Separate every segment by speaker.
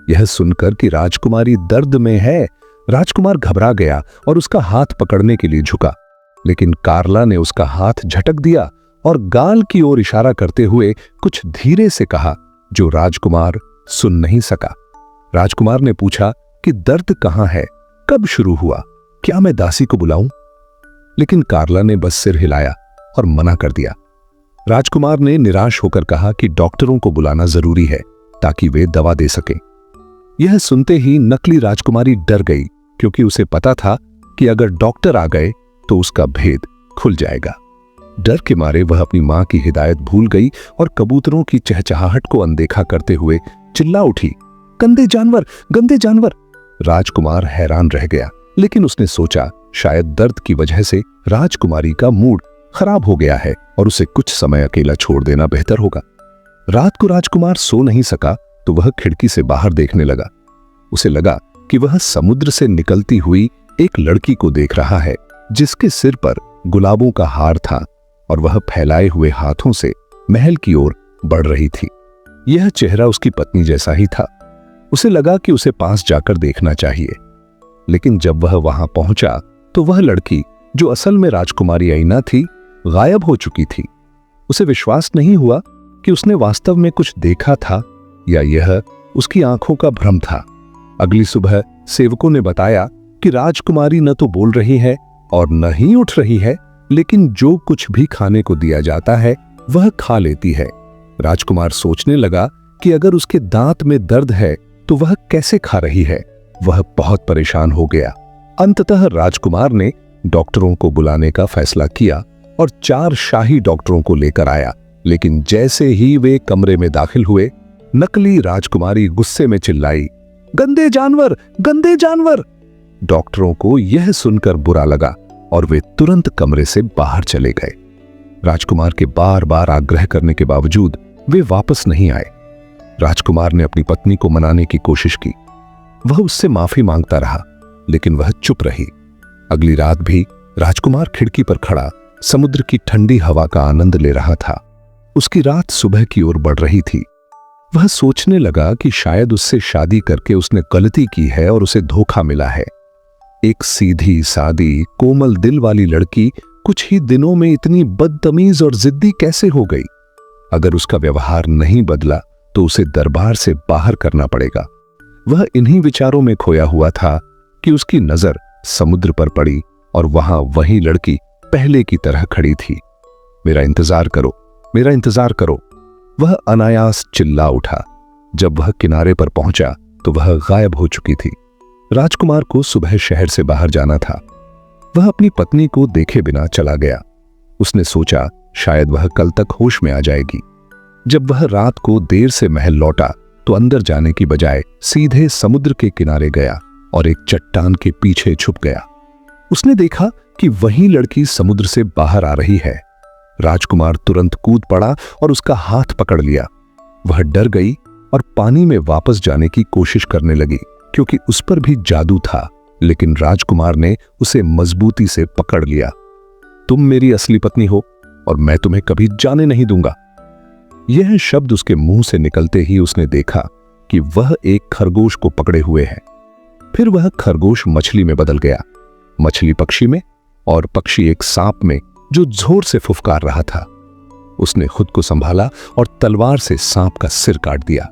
Speaker 1: यह सुनकर कि राजकुमारी दर्द में है, राजकुमार घबरा गया और उसका हाथ पकड़ने के लिए झुका, लेकिन कार्ला ने उसका हाथ झटक दिया और गाल की ओर इशारा करते हुए कुछ धीरे से कहा जो राजकुमार सुन नहीं सका। राजकुमार ने पूछा कि दर्द कहां है, कब शुरू हुआ, क्या मैं दासी को बुलाऊं? लेकिन कार्ला ने बस सिर हिलाया और मना कर दिया। राजकुमार ने निराश होकर कहा कि डॉक्टरों को बुलाना जरूरी है ताकि वे दवा दे सकें। यह सुनते ही नकली राजकुमारी डर गई, क्योंकि उसे पता था कि अगर डॉक्टर आ गए तो उसका भेद खुल जाएगा। डर के मारे वह अपनी मां की हिदायत भूल गई और कबूतरों की चहचहाहट को अनदेखा करते हुए चिल्ला उठी, गंदे जानवर, गंदे जानवर। राजकुमार हैरान रह गया, लेकिन उसने सोचा शायद दर्द की वजह से राजकुमारी का मूड खराब हो गया है और उसे कुछ समय अकेला छोड़ देना बेहतर होगा। रात को राजकुमार सो नहीं सका तो वह खिड़की से बाहर देखने लगा। उसे लगा कि वह समुद्र से निकलती हुई एक लड़की को देख रहा है, जिसके सिर पर गुलाबों का हार था और वह फैलाए हुए हाथों से महल की ओर बढ़ रही थी। यह चेहरा उसकी पत्नी जैसा ही था। उसे लगा कि उसे पास जाकर देखना चाहिए, लेकिन जब वह वहां पहुंचा तो वह लड़की, जो असल में राजकुमारी आईना थी, गायब हो चुकी थी। उसे विश्वास नहीं हुआ कि उसने वास्तव में कुछ देखा था या यह उसकी आंखों का भ्रम था। अगली सुबह सेवकों ने बताया कि राजकुमारी न तो बोल रही है और न ही उठ रही है, लेकिन जो कुछ भी खाने को दिया जाता है वह खा लेती है। राजकुमार सोचने लगा कि अगर उसके दांत में दर्द है तो वह कैसे खा रही है। वह बहुत परेशान हो गया। अंततः राजकुमार ने डॉक्टरों को बुलाने का फैसला किया और 4 शाही डॉक्टरों को लेकर आया, लेकिन जैसे ही वे कमरे में दाखिल हुए, नकली राजकुमारी गुस्से में चिल्लाई, गंदे जानवर, गंदे जानवर। डॉक्टरों को यह सुनकर बुरा लगा और वे तुरंत कमरे से बाहर चले गए। राजकुमार के बार बार आग्रह करने के बावजूद वे वापस नहीं आए। राजकुमार ने अपनी पत्नी को मनाने की कोशिश की। वह उससे माफी मांगता रहा, लेकिन वह चुप रही। अगली रात भी राजकुमार खिड़की पर खड़ा समुद्र की ठंडी हवा का आनंद ले रहा था। उसकी रात सुबह की ओर बढ़ रही थी। वह सोचने लगा कि शायद उससे शादी करके उसने गलती की है और उसे धोखा मिला है। एक सीधी सादी कोमल दिल वाली लड़की कुछ ही दिनों में इतनी बदतमीज और जिद्दी कैसे हो गई? अगर उसका व्यवहार नहीं बदला तो उसे दरबार से बाहर करना पड़ेगा। वह इन्हीं विचारों में खोया हुआ था कि उसकी नजर समुद्र पर पड़ी और वहां वही लड़की पहले की तरह खड़ी थी। मेरा इंतजार करो, मेरा इंतजार करो, वह अनायास चिल्ला उठा। जब वह किनारे पर पहुंचा तो वह गायब हो चुकी थी। राजकुमार को सुबह शहर से बाहर जाना था। वह अपनी पत्नी को देखे बिना चला गया। उसने सोचा शायद वह कल तक होश में आ जाएगी। जब वह रात को देर से महल लौटा तो अंदर जाने की बजाय सीधे समुद्र के किनारे गया और एक चट्टान के पीछे छुप गया। उसने देखा कि वही लड़की समुद्र से बाहर आ रही है। राजकुमार तुरंत कूद पड़ा और उसका हाथ पकड़ लिया। वह डर गई और पानी में वापस जाने की कोशिश करने लगी, क्योंकि उस पर भी जादू था, लेकिन राजकुमार ने उसे मजबूती से पकड़ लिया। तुम मेरी असली पत्नी हो और मैं तुम्हें कभी जाने नहीं दूंगा। यह शब्द उसके मुंह से निकलते ही उसने देखा कि वह एक खरगोश को पकड़े हुए है। फिर वह खरगोश मछली में बदल गया, मछली पक्षी में और पक्षी एक सांप में जो जोर से फुफकार रहा था। उसने खुद को संभाला और तलवार से सांप का सिर काट दिया।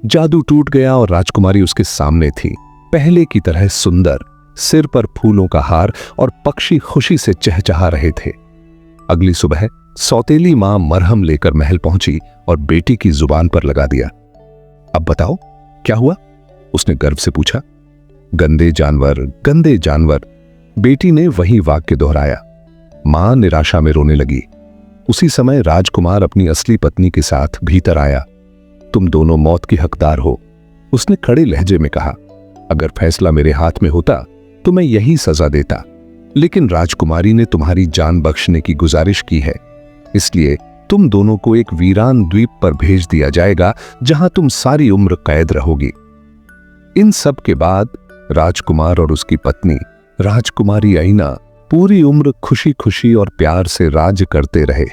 Speaker 1: जादू टूट गया और राजकुमारी उसके सामने थी, पहले की तरह सुंदर, सिर पर फूलों का हार और पक्षी खुशी से चहचहा रहे थे। अगली सुबह सौतेली मां मरहम लेकर महल पहुंची और बेटी की जुबान पर लगा दिया। अब बताओ क्या हुआ? उसने गर्व से पूछा। गंदे जानवर, गंदे जानवर, बेटी ने वही वाक्य दोहराया। मां निराशा में रोने लगी। उसी समय राजकुमार अपनी असली पत्नी के साथ भीतर आया। तुम दोनों मौत की हकदार हो, उसने कड़े लहजे में कहा। अगर फैसला मेरे हाथ में होता तो मैं यही सजा देता, लेकिन राजकुमारी ने तुम्हारी जान बख्शने की गुजारिश की है, इसलिए तुम दोनों को एक वीरान द्वीप पर भेज दिया जाएगा जहां तुम सारी उम्र कैद रहोगी। इन सब के बाद राजकुमार और उसकी पत्नी राजकुमारी आईना पूरी उम्र खुशी खुशी और प्यार से राज करते रहे।